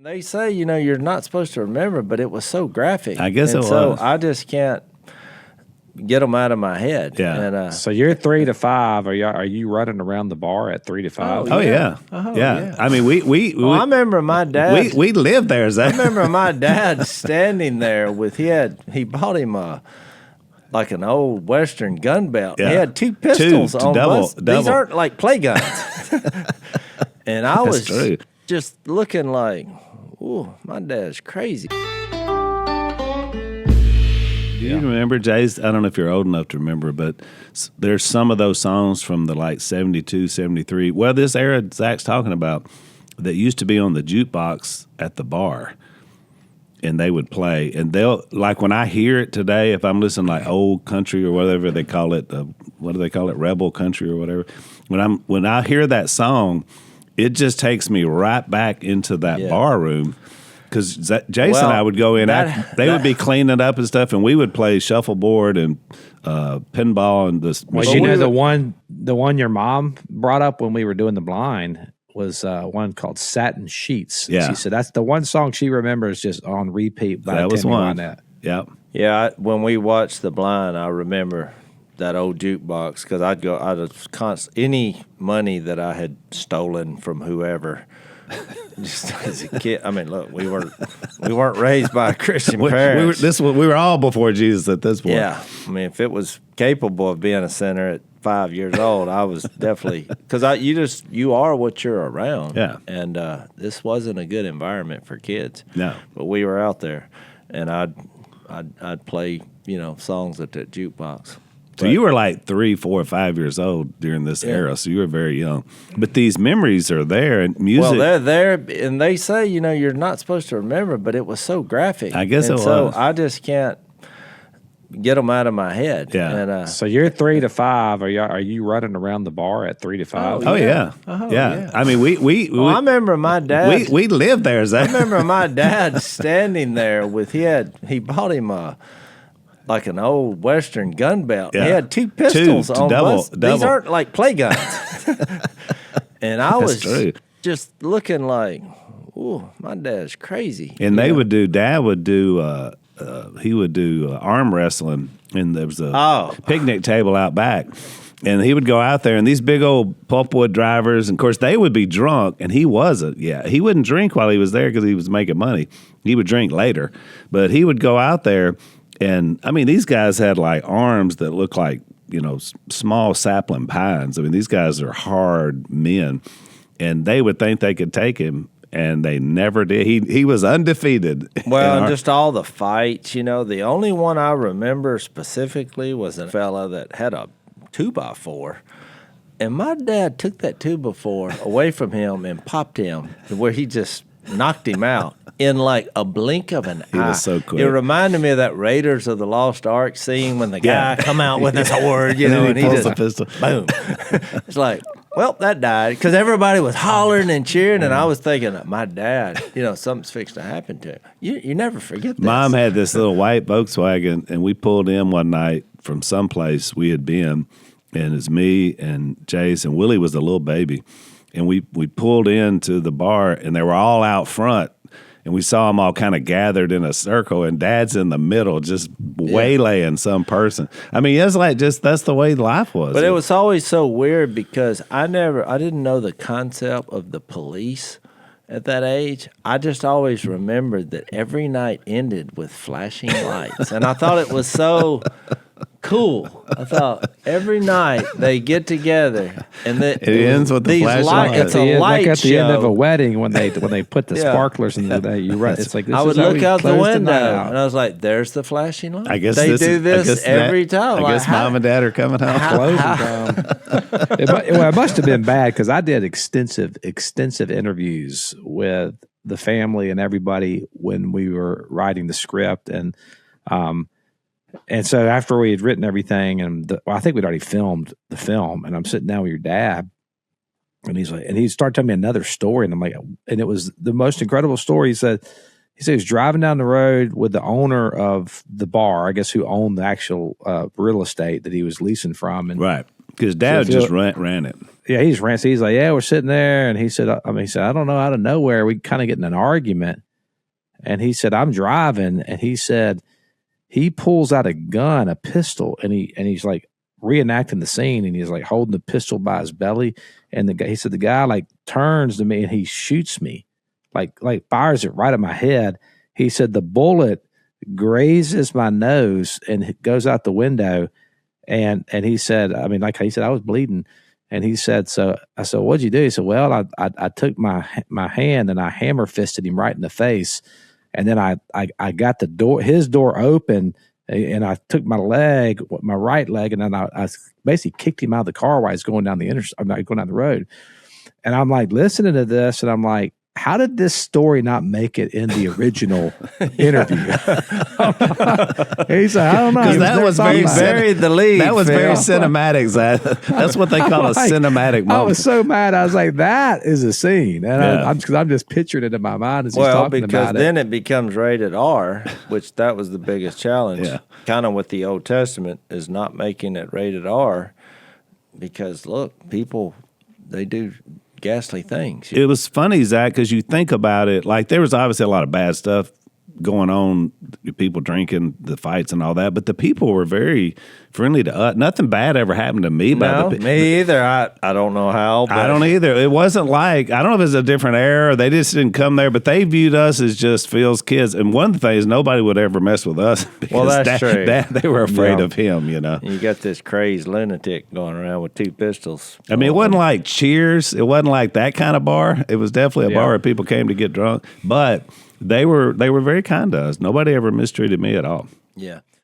They say, you're not supposed to remember, but it was so graphic. I guess and it was. So I just can't get them out of my head. Yeah. And, so you're 3 to 5. Are you running around the bar at 3 to 5? Oh yeah. I mean, we I remember my dad. we lived there. I remember my dad standing there he bought him like an old Western gun belt. Yeah. He had 2 pistols on double. These aren't like play guns. And I was true. just looking like, ooh, my dad's crazy. Do you remember, Jase? I don't know if you're old enough to remember, but there's some of those songs from the 72, 73. Well, this era Zach's talking about that used to be on the jukebox at the bar. And they would play, and they'll when I hear it today, if I'm listening old country or whatever they call it, what do they call it, rebel country or whatever. When I hear that song, it just takes me right back into that bar room, because Jase and I would go in. They would be cleaning it up and stuff, and we would play shuffleboard and pinball and this. Well, the one your mom brought up when we were doing the blind was one called Satin Sheets. Yeah. She said that's the one song she remembers just on repeat. That was one. Yep. Yeah, when we watched The Blind, I remember that old jukebox, because I'd any money that I had stolen from whoever, just as a kid. I mean, look, we weren't raised by Christian parents. We were all before Jesus at this point. Yeah, I mean, if it was capable of being a sinner at 5 years old, I was definitely, because you are what you're around. Yeah. And this wasn't a good environment for kids. No. But we were out there, and I'd play songs at that jukebox. So you were 3, 4, 5 years old during this era, so you were very young. But these memories are there, and music. Well, they're there, and they say you're not supposed to remember, but it was so graphic. I guess and it so was. I just can't get them out of my head. Yeah. And, so you're 3 to 5. Are you running around the bar at 3 to 5? Oh yeah. Yeah. I mean, we I remember my dad. we lived there, Zach. I remember my dad standing there he bought him like an old Western gun belt. Yeah. He had 2 pistols on double. These aren't like play guns. And I was just looking like, ooh, my dad's crazy. And Dad would do he would do arm wrestling, and there was a picnic table out back. And he would go out there, and these big old pulpwood drivers, and of course they would be drunk, and he wasn't. Yeah, he wouldn't drink while he was there because he was making money. He would drink later, but he would go out there, and I mean, these guys had arms that looked like small sapling pines. I mean, these guys are hard men, and they would think they could take him. And they never did. He was undefeated. Well, and just all the fights, the only one I remember specifically was a fella that had a 2x4. And my dad took that 2x4 away from him and popped him to where he just knocked him out in a blink of an eye. He was so quick. It reminded me of that Raiders of the Lost Ark scene when the guy come out with his sword, and he pulls just, the pistol. Boom. It's like, well, that died, because everybody was hollering and cheering, and I was thinking, my dad, something's fixed to happen to him. You never forget this. Mom had this little white Volkswagen, and we pulled in one night from someplace we had been, and it's me and Jase, and Willie was a little baby, and we pulled into the bar, and they were all out front, and we saw them all kind of gathered in a circle, and Dad's in the middle just waylaying some person. I mean, it's that's the way life was. But it was always so weird, because I didn't know the concept of the police at that age. I just always remembered that every night ended with flashing lights, and I thought it was so cool. I thought every night they get together, and it ends with the flashing lights. It's a light like at the end of a show. wedding when they put the sparklers in the you're right. It's like, this I would is how look we out the close window, night out. and I was like, "There's the flashing light." I guess they do this every time. I guess Mom and Dad are coming home. Closing time. It must have been bad, because I did extensive interviews with the family and everybody when we were writing the script, and so after we had written everything, and I think we'd already filmed the film, and I'm sitting down with your dad, and he's like, and he started telling me another story, and I'm like, and it was the most incredible story. He said he was driving down the road with the owner of the bar, I guess, who owned the actual real estate that he was leasing from, and Right. Because Dad just ran it. Yeah, he just ran. So he's like, yeah, we're sitting there. And he said, I don't know, out of nowhere, we kind of get in an argument. And he said, I'm driving. And he said, he pulls out a gun, a pistol, and he's like reenacting the scene. And he's like holding the pistol by his belly. And he said, the guy like turns to me and he shoots me, like fires it right at my head. He said, the bullet grazes my nose and it goes out the window. And he said, like he said, I was bleeding. And he said, so I said, what'd you do? He said, well, I took my hand and I hammer fisted him right in the face. And then I got his door open, and I took my right leg, and then I basically kicked him out of the car while he's going down going down the road. And I'm like listening to this, and I'm like, how did this story not make it in the original interview? He said, I don't know. Because that was buried the lead. That was Phil. very cinematic, Zach. That's what they call a cinematic moment. I was so mad. I was like, that is a scene. And because I'm just picturing it in my mind as he's talking about it. Because then it becomes rated R, which that was the biggest challenge. Yeah. Kind of with the Old Testament is not making it rated R because, look, people, they do ghastly things. It was funny, Zach, because you think about it, like there was obviously a lot of bad stuff going on, people drinking, the fights and all that, but the people were very friendly to us. Nothing bad ever happened to me. No, me either. I don't know how. But I don't either. It wasn't like, I don't know if it's a different era, or they just didn't come there, but they viewed us as just Phil's kids. And one of the things, nobody would ever mess with us because Well, that's true. They were afraid of him, you know. You got this crazy lunatic going around with two pistols. I mean, it wasn't like Cheers. It wasn't like that kind of bar. It was definitely a bar where people came to get drunk. But they were very kind to us. Nobody ever mistreated me at all. Yeah.